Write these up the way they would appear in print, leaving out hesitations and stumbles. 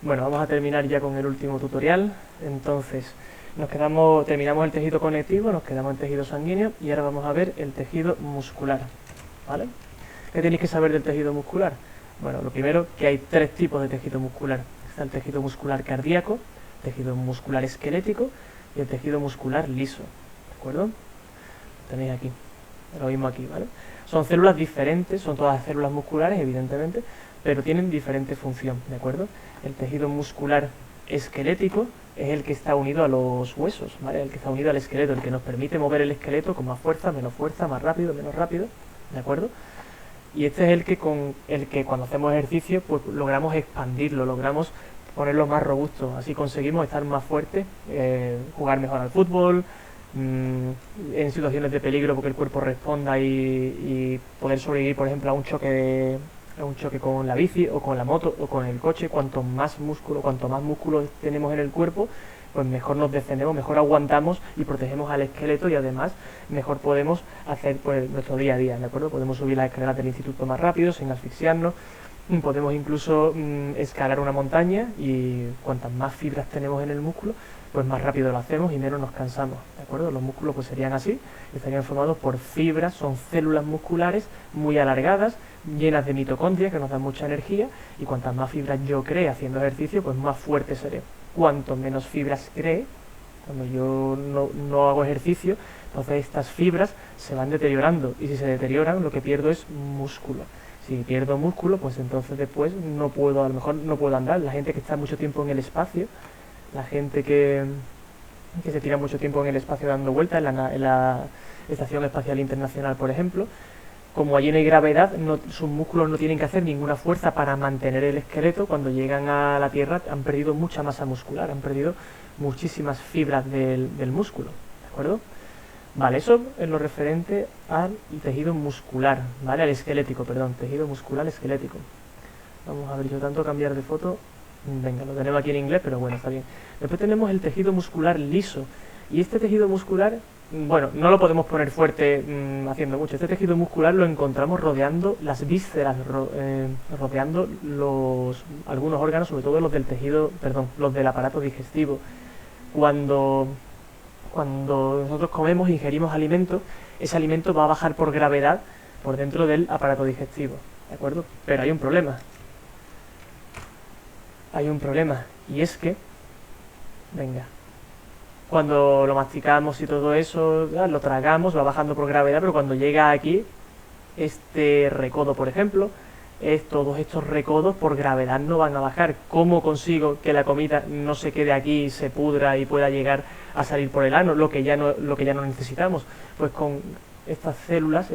Bueno, vamos a terminar ya con el último tutorial. Entonces, terminamos el tejido conectivo, nos quedamos en tejido sanguíneo y ahora vamos a ver el tejido muscular, ¿vale? ¿Qué tenéis que saber del tejido muscular? Bueno, lo primero, que hay tres tipos de tejido muscular. Está el tejido muscular cardíaco, tejido muscular esquelético y el tejido muscular liso, ¿de acuerdo? Lo tenéis aquí, lo mismo aquí, ¿vale? Son células diferentes, son todas células musculares, evidentemente, pero tienen diferente función, ¿de acuerdo? El tejido muscular esquelético es el que está unido a los huesos, ¿vale? El que está unido al esqueleto, el que nos permite mover el esqueleto con más fuerza, más rápido, menos rápido, ¿de acuerdo? Y este es el que cuando hacemos ejercicio pues logramos expandirlo, logramos ponerlo más robusto, así conseguimos estar más fuertes, jugar mejor al fútbol, en situaciones de peligro porque el cuerpo responda y poder sobrevivir, por ejemplo, a un choque con la bici o con la moto o con el coche. Cuanto más músculo tenemos en el cuerpo, pues mejor nos defendemos, mejor aguantamos y protegemos al esqueleto, y además mejor podemos hacer pues nuestro día a día, ¿de acuerdo? Podemos subir las escaleras del instituto más rápido sin asfixiarnos, podemos incluso escalar una montaña, y cuantas más fibras tenemos en el músculo, pues más rápido lo hacemos y menos nos cansamos, ¿de acuerdo? Los músculos pues serían así, estarían formados por fibras, son células musculares muy alargadas, llenas de mitocondrias que nos dan mucha energía, y cuantas más fibras yo cree haciendo ejercicio, pues más fuerte seré. Cuanto menos fibras cree, cuando yo no hago ejercicio, entonces estas fibras se van deteriorando, y si se deterioran lo que pierdo es músculo. Si pierdo músculo, pues entonces después a lo mejor no puedo andar. La gente que está mucho tiempo en el espacio, la gente que se tira mucho tiempo en el espacio dando vueltas, en la Estación Espacial Internacional, por ejemplo, como allí no hay gravedad, sus músculos no tienen que hacer ninguna fuerza para mantener el esqueleto. Cuando llegan a la Tierra han perdido mucha masa muscular, han perdido muchísimas fibras del músculo, ¿de acuerdo? Vale, eso es lo referente al tejido muscular, ¿vale? Al esquelético, perdón, tejido muscular esquelético. Vamos a ver, yo tanto cambiar de foto. Venga, lo tenemos aquí en inglés, pero bueno, está bien. Después tenemos el tejido muscular liso. Y este tejido muscular, bueno, no lo podemos poner fuerte haciendo mucho. Este tejido muscular lo encontramos rodeando las vísceras, rodeando algunos órganos, sobre todo los del aparato digestivo. Cuando nosotros comemos, ingerimos alimentos, ese alimento va a bajar por gravedad por dentro del aparato digestivo, ¿de acuerdo? Pero hay un problema. Y es que, venga, cuando lo masticamos y todo eso, lo tragamos, va bajando por gravedad, pero cuando llega aquí, este recodo, por ejemplo, todos estos recodos por gravedad no van a bajar. ¿Cómo consigo que la comida no se quede aquí, se pudra y pueda llegar a salir por el ano, lo que ya no necesitamos? Pues con estas células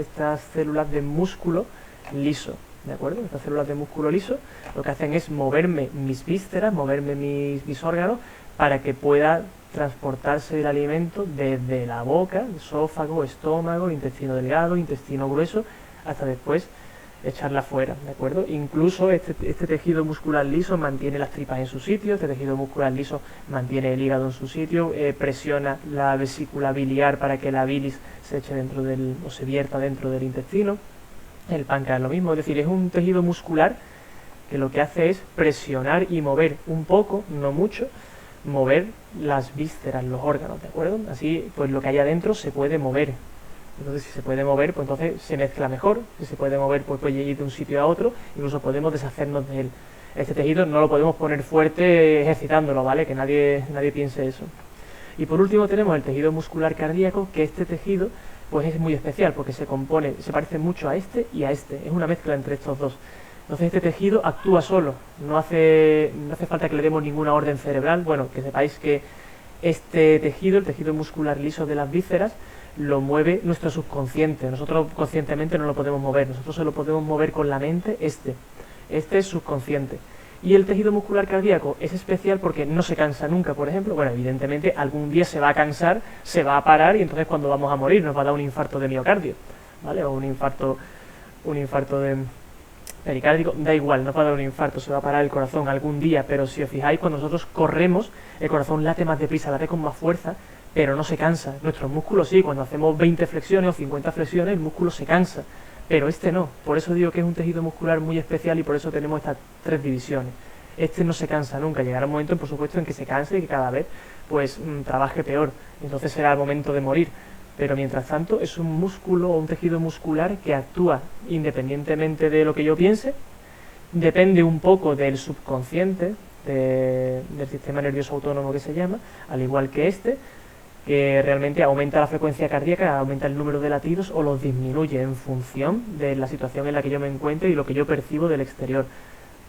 de músculo liso, ¿de acuerdo? Estas células de músculo liso lo que hacen es moverme mis vísceras, moverme mis órganos, para que pueda transportarse el alimento desde la boca, esófago, estómago, intestino delgado, intestino grueso, hasta después echarla fuera, ¿de acuerdo? Incluso este tejido muscular liso mantiene las tripas en su sitio, este tejido muscular liso mantiene el hígado en su sitio, presiona la vesícula biliar para que la bilis se eche se vierta dentro del intestino. El páncreas lo mismo, es decir, es un tejido muscular que lo que hace es presionar y mover un poco, no mucho, mover las vísceras, los órganos, ¿de acuerdo? Así, pues lo que hay adentro se puede mover. Entonces, si se puede mover, pues entonces se mezcla mejor. Si se puede mover, pues puede ir de un sitio a otro, incluso podemos deshacernos de él. Este tejido no lo podemos poner fuerte ejercitándolo, ¿vale? Que nadie piense eso. Y por último tenemos el tejido muscular cardíaco, que este tejido pues es muy especial porque se parece mucho a este y a este. Es una mezcla entre estos dos. Entonces este tejido actúa solo, no hace falta que le demos ninguna orden cerebral. Bueno, que sepáis que este tejido, el tejido muscular liso de las vísceras, lo mueve nuestro subconsciente. Nosotros conscientemente no lo podemos mover, nosotros se lo podemos mover con la mente. Este es subconsciente. Y el tejido muscular cardíaco es especial porque no se cansa nunca, por ejemplo. Bueno, evidentemente algún día se va a cansar, se va a parar, y entonces cuando vamos a morir nos va a dar un infarto de miocardio, ¿vale? O un infarto de pericárdico, da igual, nos va a dar un infarto, se va a parar el corazón algún día. Pero si os fijáis, cuando nosotros corremos, el corazón late más deprisa, late con más fuerza, pero no se cansa. Nuestros músculos sí, cuando hacemos 20 flexiones o 50 flexiones, el músculo se cansa, pero este no. Por eso digo que es un tejido muscular muy especial, y por eso tenemos estas tres divisiones. este no se cansa nunca. Llegará un momento, por supuesto, en que se canse y que cada vez pues trabaje peor. Entonces será el momento de morir. Pero mientras tanto es un músculo o un tejido muscular que actúa independientemente de lo que yo piense, depende un poco del subconsciente, del sistema nervioso autónomo que se llama, al igual que este, que realmente aumenta la frecuencia cardíaca, aumenta el número de latidos o los disminuye en función de la situación en la que yo me encuentre y lo que yo percibo del exterior.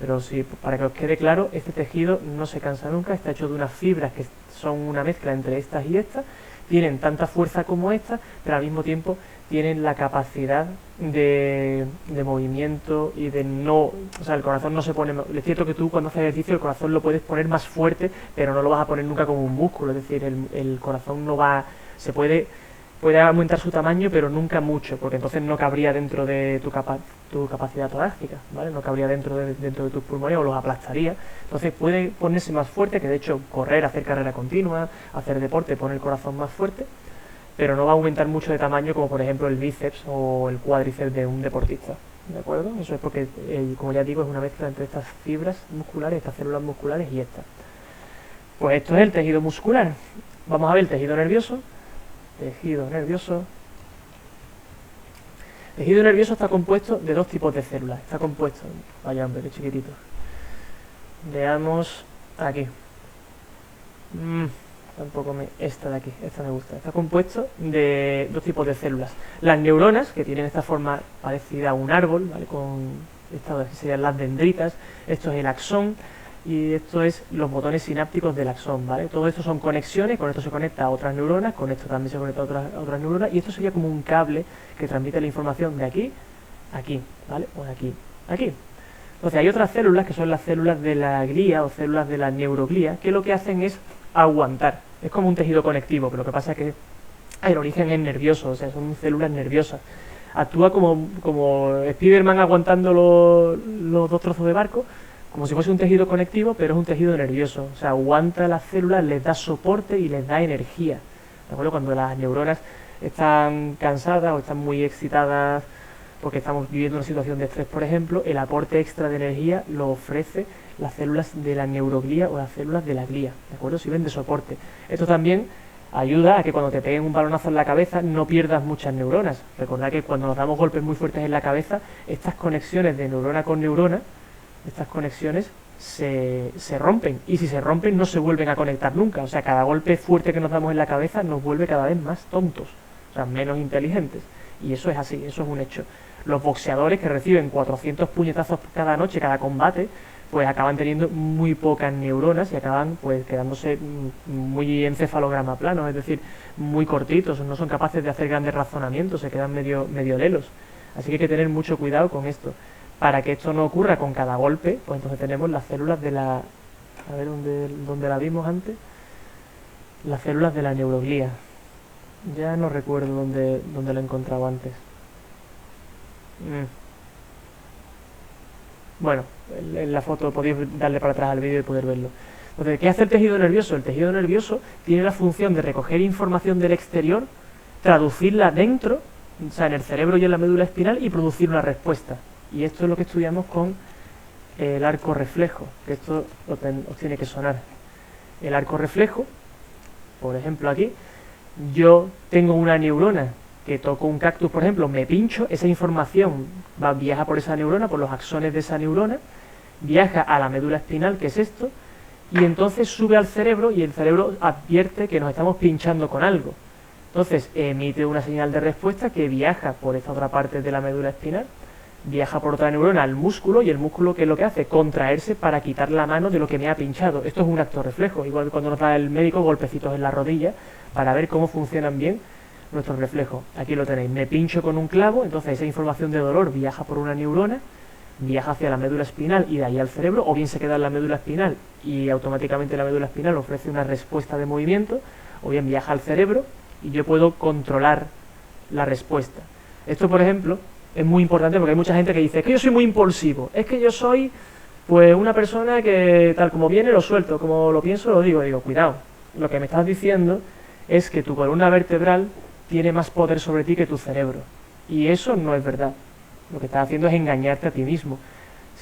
Pero sí, para que os quede claro, este tejido no se cansa nunca, está hecho de unas fibras que son una mezcla entre estas y estas, tienen tanta fuerza como esta, pero al mismo tiempo tienen la capacidad de movimiento y de no... O sea, el corazón no se pone... Es cierto que tú cuando haces ejercicio el corazón lo puedes poner más fuerte, pero no lo vas a poner nunca como un músculo, es decir, el corazón no va... Se puede aumentar su tamaño, pero nunca mucho, porque entonces no cabría dentro de tu capacidad torácica, ¿vale? No cabría dentro de tus pulmones o los aplastaría. Entonces puede ponerse más fuerte, que de hecho correr, hacer carrera continua, hacer deporte, pone el corazón más fuerte, pero no va a aumentar mucho de tamaño como por ejemplo el bíceps o el cuádriceps de un deportista, ¿de acuerdo? Eso es porque, como ya digo, es una mezcla entre estas fibras musculares, estas células musculares y estas. Pues esto es el tejido muscular. Vamos a ver el tejido nervioso. Tejido nervioso. El tejido nervioso está compuesto de dos tipos de células. Está compuesto, vaya hombre, qué chiquitito. Veamos aquí. Esta de aquí, esta me gusta. Está compuesto de dos tipos de células. Las neuronas, que tienen esta forma parecida a un árbol, ¿vale? Con estas serían las dendritas. Esto es el axón. Y esto es los botones sinápticos del axón, ¿vale? Todo esto son conexiones, con esto se conecta a otras neuronas, con esto también se conecta a otras neuronas, y esto sería como un cable que transmite la información de aquí a aquí, ¿vale? O de aquí a aquí. Entonces hay otras células que son las células de la glía o células de la neuroglía, que lo que hacen es aguantar. Es como un tejido conectivo, pero lo que pasa es que el origen es nervioso, o sea, son células nerviosas. Actúa como Spiderman aguantando los dos trozos de barco, como si fuese un tejido conectivo, pero es un tejido nervioso. O sea, aguanta las células, les da soporte y les da energía. ¿De acuerdo? Cuando las neuronas están cansadas o están muy excitadas porque estamos viviendo una situación de estrés, por ejemplo, el aporte extra de energía lo ofrece las células de la neuroglía o las células de la glía. ¿De acuerdo? Sirven de soporte. Esto también ayuda a que cuando te peguen un balonazo en la cabeza no pierdas muchas neuronas. Recordad que cuando nos damos golpes muy fuertes en la cabeza, estas conexiones de neurona con neurona, estas conexiones se rompen, y si se rompen no se vuelven a conectar nunca. O sea, cada golpe fuerte que nos damos en la cabeza nos vuelve cada vez más tontos, o sea, menos inteligentes, y eso es así, eso es un hecho. Los boxeadores que reciben 400 puñetazos cada noche, cada combate, pues acaban teniendo muy pocas neuronas y acaban pues quedándose muy encefalograma plano, es decir, muy cortitos, no son capaces de hacer grandes razonamientos, se quedan medio lelos. Así que hay que tener mucho cuidado con esto. Para que esto no ocurra con cada golpe, pues entonces tenemos las células de la... A ver, ¿dónde la vimos antes? Las células de la neuroglía. Ya no recuerdo dónde lo he encontrado antes. Bueno, en la foto podéis darle para atrás al vídeo y poder verlo. Entonces, ¿qué hace el tejido nervioso? El tejido nervioso tiene la función de recoger información del exterior, traducirla dentro, o sea, en el cerebro y en la médula espinal, y producir una respuesta. Y esto es lo que estudiamos con el arco reflejo, que esto os tiene que sonar. El arco reflejo, por ejemplo aquí, yo tengo una neurona que toco un cactus, por ejemplo, me pincho, esa información viaja por esa neurona, por los axones de esa neurona, viaja a la médula espinal, que es esto, y entonces sube al cerebro y el cerebro advierte que nos estamos pinchando con algo. Entonces emite una señal de respuesta que viaja por esta otra parte de la médula espinal, viaja por otra neurona al músculo, y el músculo, ¿qué es lo que hace? Contraerse para quitar la mano de lo que me ha pinchado. Esto es un acto reflejo, igual que cuando nos da el médico golpecitos en la rodilla para ver cómo funcionan bien nuestros reflejos. Aquí lo tenéis, me pincho con un clavo, entonces esa información de dolor viaja por una neurona, viaja hacia la médula espinal y de ahí al cerebro, o bien se queda en la médula espinal y automáticamente la médula espinal ofrece una respuesta de movimiento, o bien viaja al cerebro y yo puedo controlar la respuesta. Esto, por ejemplo, es muy importante porque hay mucha gente que dice, es que yo soy muy impulsivo, es que yo soy pues una persona que tal como viene lo suelto, como lo pienso lo digo. Digo, cuidado, lo que me estás diciendo es que tu columna vertebral tiene más poder sobre ti que tu cerebro, y eso no es verdad. Lo que estás haciendo es engañarte a ti mismo.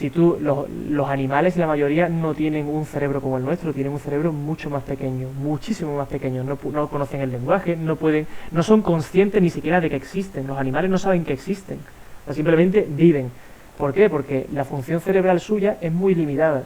Los animales, la mayoría, no tienen un cerebro como el nuestro, tienen un cerebro mucho más pequeño, muchísimo más pequeño. No conocen el lenguaje, no son conscientes ni siquiera de que existen. Los animales no saben que existen, o sea, simplemente viven. ¿Por qué? Porque la función cerebral suya es muy limitada,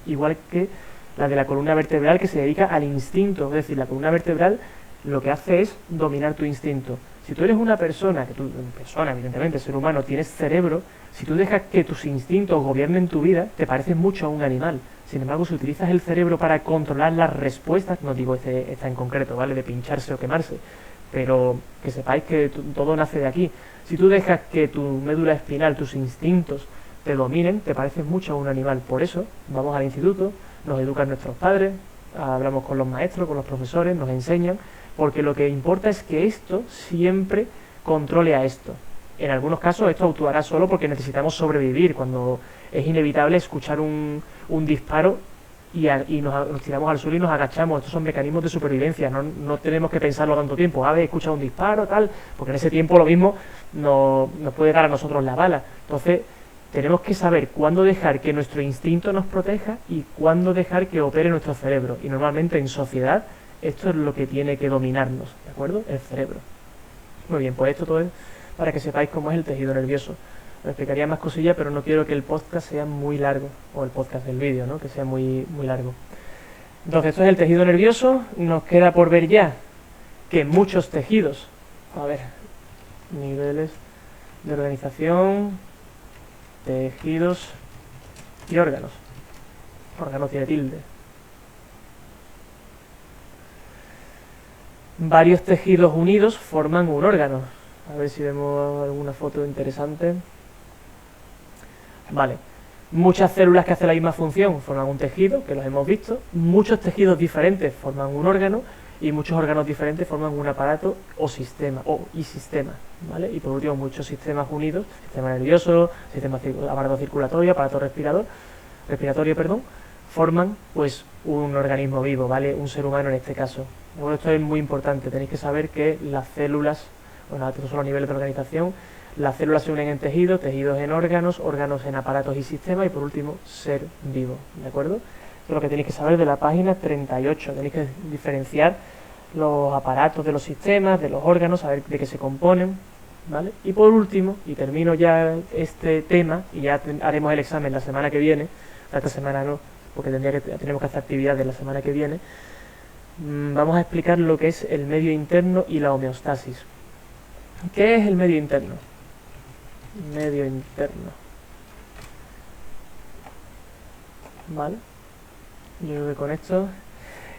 igual que la de la columna vertebral, que se dedica al instinto. Es decir, la columna vertebral lo que hace es dominar tu instinto. Si tú eres una persona, evidentemente, ser humano, tienes cerebro, si tú dejas que tus instintos gobiernen tu vida, te pareces mucho a un animal. Sin embargo, si utilizas el cerebro para controlar las respuestas, no digo esta en concreto, ¿vale?, de pincharse o quemarse, pero que sepáis que todo nace de aquí. Si tú dejas que tu médula espinal, tus instintos, te dominen, te pareces mucho a un animal. Por eso, vamos al instituto, nos educan nuestros padres, hablamos con los maestros, con los profesores, nos enseñan, porque lo que importa es que esto siempre controle a esto. En algunos casos esto actuará solo porque necesitamos sobrevivir, cuando es inevitable escuchar un disparo y nos tiramos al suelo y nos agachamos. Estos son mecanismos de supervivencia, no tenemos que pensarlo tanto tiempo. Escucha un disparo, tal, porque en ese tiempo lo mismo nos puede dar a nosotros la bala. Entonces tenemos que saber cuándo dejar que nuestro instinto nos proteja y cuándo dejar que opere nuestro cerebro. Y normalmente en sociedad esto es lo que tiene que dominarnos, ¿de acuerdo? El cerebro. Muy bien, pues esto todo es para que sepáis cómo es el tejido nervioso. Os explicaría más cosillas, pero no quiero que el podcast sea muy largo, o el podcast del vídeo, ¿no?, que sea muy largo. Entonces, esto es el tejido nervioso. Nos queda por ver ya que muchos tejidos, a ver, niveles de organización, tejidos y órganos. Órganos tiene tilde. Varios tejidos unidos forman un órgano. A ver si vemos alguna foto interesante. Vale. Muchas células que hacen la misma función forman un tejido, que los hemos visto. Muchos tejidos diferentes forman un órgano. Y muchos órganos diferentes forman un aparato o sistema, ¿vale? Y por último, muchos sistemas unidos, sistema nervioso, aparato circulatorio, aparato respiratorio, forman pues un organismo vivo, ¿vale? Un ser humano en este caso. Bueno, esto es muy importante, tenéis que saber que las células, bueno, estos son los niveles de organización, las células se unen en tejidos, tejidos en órganos, órganos en aparatos y sistemas, y por último, ser vivo, ¿de acuerdo? Esto es lo que tenéis que saber de la página 38, tenéis que diferenciar los aparatos de los sistemas, de los órganos, saber de qué se componen, ¿vale? Y por último, y termino ya este tema, y ya haremos el examen la semana que viene, esta semana no, porque tenemos que hacer actividades la semana que viene. Vamos a explicar lo que es el medio interno y la homeostasis. ¿Qué es el medio interno? Medio interno. ¿Vale? Yo creo que con esto...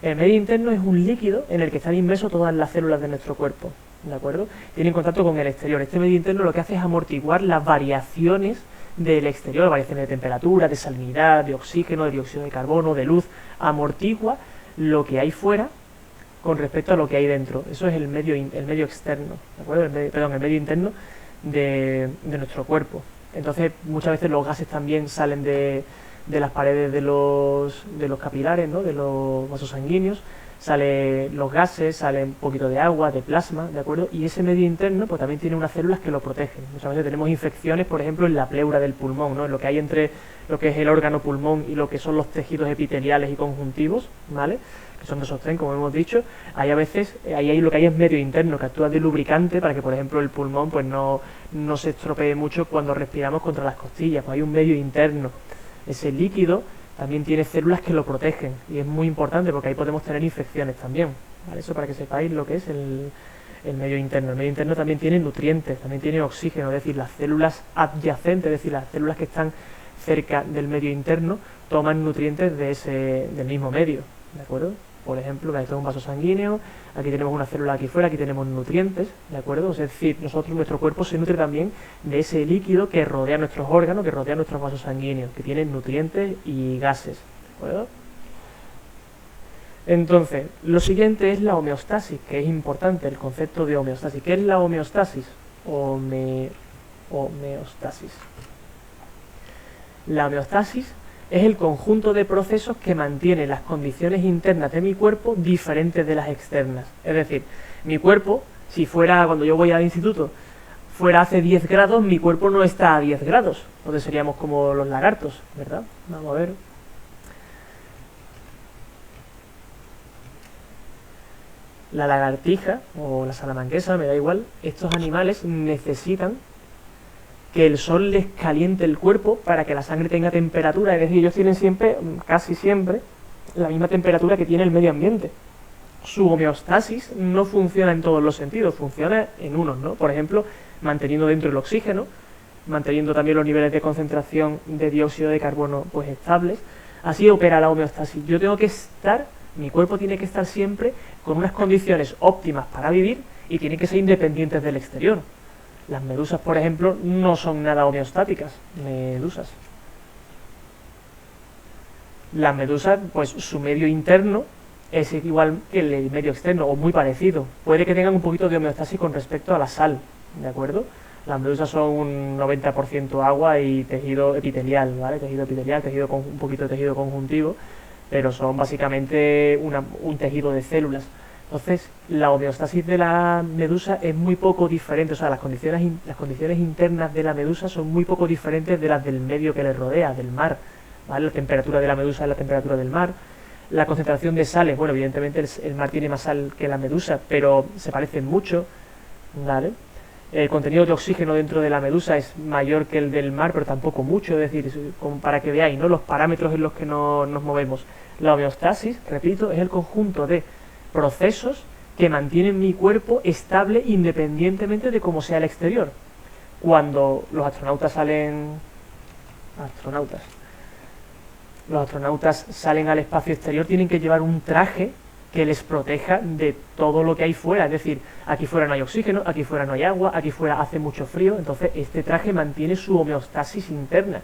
El medio interno es un líquido en el que están inmersos todas las células de nuestro cuerpo, ¿de acuerdo? Tiene contacto con el exterior. Este medio interno lo que hace es amortiguar las variaciones del exterior, variaciones de temperatura, de salinidad, de oxígeno, de dióxido de carbono, de luz. Amortigua lo que hay fuera con respecto a lo que hay dentro. Eso es el medio externo, ¿de acuerdo? El medio interno de nuestro cuerpo. Entonces, muchas veces los gases también salen de las paredes de los capilares, ¿no?, de los vasos sanguíneos. Salen los gases, sale un poquito de agua, de plasma, ¿de acuerdo? Y ese medio interno pues también tiene unas células que lo protegen. Muchas veces tenemos infecciones, por ejemplo, en la pleura del pulmón, ¿no?, en lo que hay entre lo que es el órgano pulmón y lo que son los tejidos epiteliales y conjuntivos, ¿vale?, que son de sostén, como hemos dicho. Ahí a veces, ahí lo que hay es medio interno, que actúa de lubricante para que, por ejemplo, el pulmón pues no se estropee mucho cuando respiramos contra las costillas. Pues hay un medio interno. Ese líquido también tiene células que lo protegen, y es muy importante porque ahí podemos tener infecciones también, ¿vale? Eso para que sepáis lo que es el medio interno. El medio interno también tiene nutrientes, también tiene oxígeno, es decir, las células adyacentes, es decir, las células que están cerca del medio interno, toman nutrientes del mismo medio, ¿de acuerdo? Por ejemplo, esto es un vaso sanguíneo, aquí tenemos una célula aquí fuera, aquí tenemos nutrientes, ¿de acuerdo? Es decir, nuestro cuerpo se nutre también de ese líquido que rodea nuestros órganos, que rodea nuestros vasos sanguíneos, que tienen nutrientes y gases, ¿de acuerdo? Entonces, lo siguiente es la homeostasis, que es importante, el concepto de homeostasis. ¿Qué es la homeostasis? Homeostasis. La homeostasis es el conjunto de procesos que mantiene las condiciones internas de mi cuerpo diferentes de las externas. Es decir, mi cuerpo, si fuera, cuando yo voy al instituto, fuera hace 10 grados, mi cuerpo no está a 10 grados. Entonces seríamos como los lagartos, ¿verdad? Vamos a ver. La lagartija o la salamanquesa, me da igual, estos animales necesitan que el sol les caliente el cuerpo para que la sangre tenga temperatura, es decir, ellos tienen siempre, casi siempre, la misma temperatura que tiene el medio ambiente. Su homeostasis no funciona en todos los sentidos, funciona en unos, ¿no? Por ejemplo, manteniendo dentro el oxígeno, manteniendo también los niveles de concentración de dióxido de carbono pues estables. Así opera la homeostasis. Yo tengo que estar, mi cuerpo tiene que estar siempre con unas condiciones óptimas para vivir y tienen que ser independientes del exterior. Las medusas, por ejemplo, no son nada homeostáticas, medusas. Las medusas, pues su medio interno es igual que el medio externo, o muy parecido. Puede que tengan un poquito de homeostasis con respecto a la sal, ¿de acuerdo? Las medusas son un 90% agua y tejido epitelial, ¿vale? Tejido epitelial, tejido con un poquito de tejido conjuntivo, pero son básicamente un tejido de células. Entonces, la homeostasis de la medusa es muy poco diferente, o sea, las condiciones internas de la medusa son muy poco diferentes de las del medio que le rodea, del mar, ¿vale? La temperatura de la medusa es la temperatura del mar. La concentración de sales, bueno, evidentemente el mar tiene más sal que la medusa, pero se parecen mucho, ¿vale? El contenido de oxígeno dentro de la medusa es mayor que el del mar, pero tampoco mucho, es decir, como para que veáis, ¿no?, los parámetros en los que nos movemos. La homeostasis, repito, es el conjunto de procesos que mantienen mi cuerpo estable independientemente de cómo sea el exterior. Cuando los astronautas salen al espacio exterior, tienen que llevar un traje que les proteja de todo lo que hay fuera, es decir, aquí fuera no hay oxígeno, aquí fuera no hay agua, aquí fuera hace mucho frío, entonces este traje mantiene su homeostasis interna,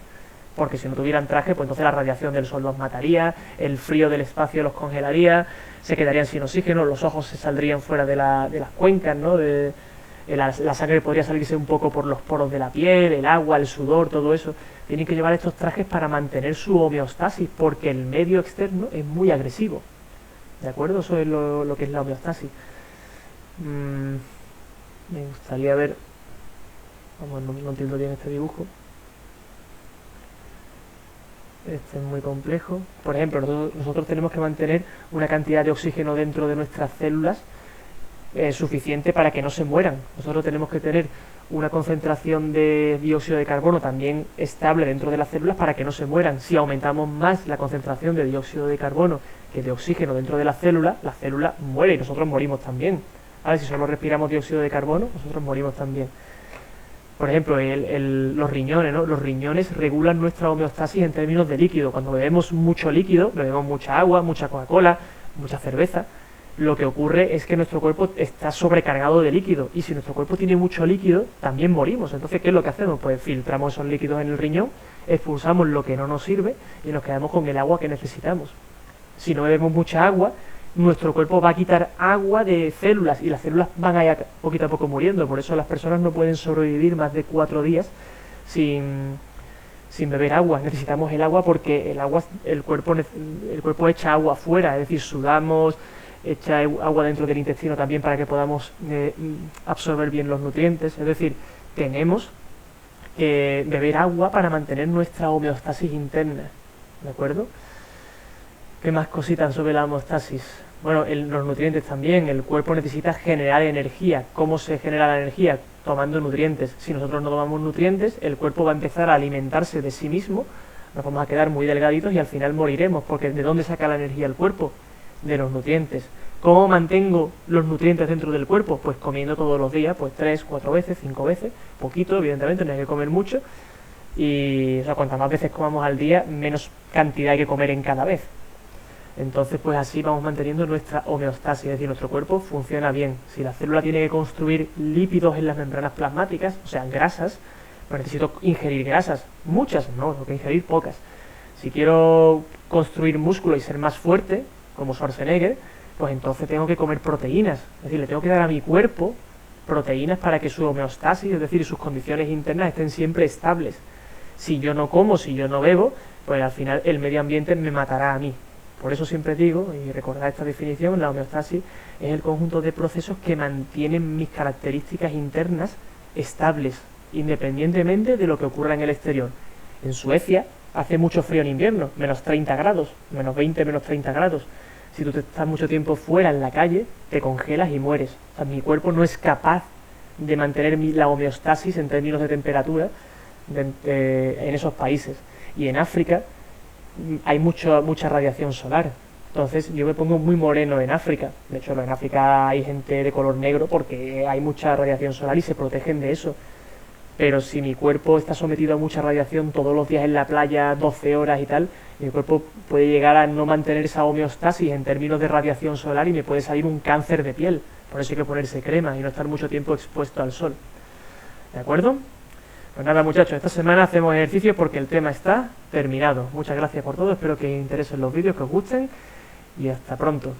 porque si no tuvieran traje, pues entonces la radiación del sol los mataría, el frío del espacio los congelaría, se quedarían sin oxígeno, los ojos se saldrían fuera de las cuencas, ¿no? La sangre podría salirse un poco por los poros de la piel, el agua, el sudor, todo eso. Tienen que llevar estos trajes para mantener su homeostasis, porque el medio externo es muy agresivo. ¿De acuerdo? Eso es lo que es la homeostasis. Me gustaría ver... Vamos, no entiendo bien este dibujo. Este es muy complejo. Por ejemplo, nosotros tenemos que mantener una cantidad de oxígeno dentro de nuestras células suficiente para que no se mueran. Nosotros tenemos que tener una concentración de dióxido de carbono también estable dentro de las células para que no se mueran. Si aumentamos más la concentración de dióxido de carbono que de oxígeno dentro de la célula muere y nosotros morimos también. A ver, si solo respiramos dióxido de carbono, nosotros morimos también. Por ejemplo, los riñones, ¿no? Los riñones regulan nuestra homeostasis en términos de líquido. Cuando bebemos mucho líquido, bebemos mucha agua, mucha Coca-Cola, mucha cerveza, lo que ocurre es que nuestro cuerpo está sobrecargado de líquido, y si nuestro cuerpo tiene mucho líquido, también morimos. Entonces, ¿qué es lo que hacemos? Pues filtramos esos líquidos en el riñón, expulsamos lo que no nos sirve y nos quedamos con el agua que necesitamos. Si no bebemos mucha agua, nuestro cuerpo va a quitar agua de células y las células van a ir poquito a poco muriendo. Por eso las personas no pueden sobrevivir más de 4 días sin beber agua. Necesitamos el agua porque el cuerpo echa agua afuera, es decir, sudamos, echa agua dentro del intestino también para que podamos absorber bien los nutrientes. Es decir, tenemos que beber agua para mantener nuestra homeostasis interna, ¿de acuerdo? ¿Qué más cositas sobre la homeostasis? Bueno, los nutrientes también. El cuerpo necesita generar energía. ¿Cómo se genera la energía? Tomando nutrientes. Si nosotros no tomamos nutrientes, el cuerpo va a empezar a alimentarse de sí mismo, nos vamos a quedar muy delgaditos y al final moriremos, porque ¿de dónde saca la energía el cuerpo? De los nutrientes. ¿Cómo mantengo los nutrientes dentro del cuerpo? Pues comiendo todos los días, pues 3, 4 veces, 5 veces, poquito, evidentemente, no hay que comer mucho, y o sea, cuantas más veces comamos al día, menos cantidad hay que comer en cada vez. Entonces, pues así vamos manteniendo nuestra homeostasis, es decir, nuestro cuerpo funciona bien. Si la célula tiene que construir lípidos en las membranas plasmáticas, o sea, grasas, pues necesito ingerir grasas, muchas, no, tengo que ingerir pocas. Si quiero construir músculo y ser más fuerte, como Schwarzenegger, pues entonces tengo que comer proteínas, es decir, le tengo que dar a mi cuerpo proteínas para que su homeostasis, es decir, sus condiciones internas estén siempre estables. Si yo no como, si yo no bebo, pues al final el medio ambiente me matará a mí. Por eso siempre digo, y recordad esta definición, la homeostasis es el conjunto de procesos que mantienen mis características internas estables, independientemente de lo que ocurra en el exterior. En Suecia hace mucho frío en invierno, menos 30 grados, menos 20, menos 30 grados. Si tú te estás mucho tiempo fuera en la calle, te congelas y mueres. O sea, mi cuerpo no es capaz de mantener la homeostasis en términos de temperatura en esos países. Y en África hay mucha radiación solar. Entonces yo me pongo muy moreno en África. De hecho, en África hay gente de color negro porque hay mucha radiación solar y se protegen de eso. Pero si mi cuerpo está sometido a mucha radiación todos los días en la playa, 12 horas y tal, mi cuerpo puede llegar a no mantener esa homeostasis en términos de radiación solar y me puede salir un cáncer de piel. Por eso hay que ponerse crema y no estar mucho tiempo expuesto al sol. ¿De acuerdo? Pues nada, muchachos, esta semana hacemos ejercicio porque el tema está terminado. Muchas gracias por todo, espero que os interesen los vídeos, que os gusten y hasta pronto.